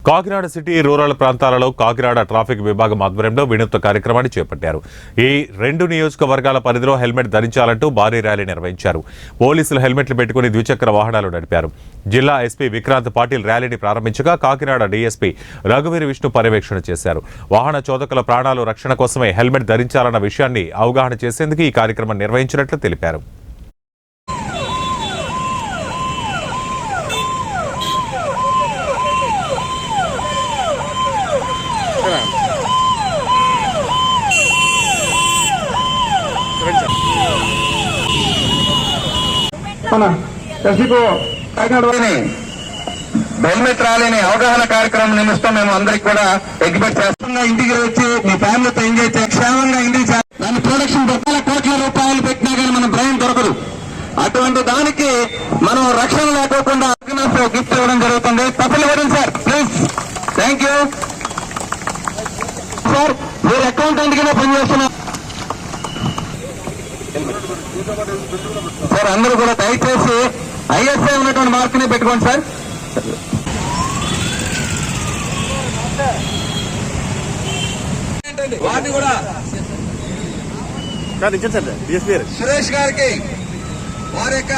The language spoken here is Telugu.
కాకినాడ సిటీ రూరల్ ప్రాంతాలలో కాకినాడ ట్రాఫిక్ విభాగం ఆధ్వర్యంలో వినూత్న కార్యక్రమాన్ని చేపట్టారు. ఈ 2 నియోజకవర్గాల పరిధిలో హెల్మెట్ ధరించాలంటూ భారీ ర్యాలీ నిర్వహించారు. పోలీసులు హెల్మెట్లు పెట్టుకుని ద్విచక్ర వాహనాలు నడిపారు. జిల్లా ఎస్పీ విక్రాంత్ పాటిల్ ర్యాలీని ప్రారంభించగా కాకినాడ డీఎస్పీ రఘువీర్ విష్ణు పర్యవేక్షణ చేశారు. వాహన చోదకుల ప్రాణాలు రక్షణ కోసమే హెల్మెట్ ధరించాలన్న విషయాన్ని అవగాహన చేసేందుకు ఈ కార్యక్రమం నిర్వహించినట్లు తెలిపారు. హెల్మెట్ ర్యాలీని అవగాహన కార్యక్రమం నిమిత్తం మేము అందరికి కూడా ఎగ్జిబిట్ చేస్తున్నా. ఇంటికి వచ్చి మీ ఫ్యామిలీతో ఎంజాయ్ చేసి క్షేమంగా ఇంటికి దాని ప్రొడక్షన్ కోట్ల రూపాయలు పెట్టినా కానీ మన బ్రెయిన్ దొరకదు. అటువంటి దానికి మనం రక్షణ లేకోకుండా గిఫ్ట్ ఇవ్వడం జరుగుతుంది. తప్పని ఇవ్వండి sir, please. Thank you sir. మీరు అకౌంటెంట్ కింద పనిచేస్తున్నారు సార్. అందరూ కూడా దయచేసి ఐఎస్ఐ ఉన్నటువంటి మార్కుని పెట్టుకోండి సార్. వాటిని కూడా సురేష్ గారికి వారి యొక్క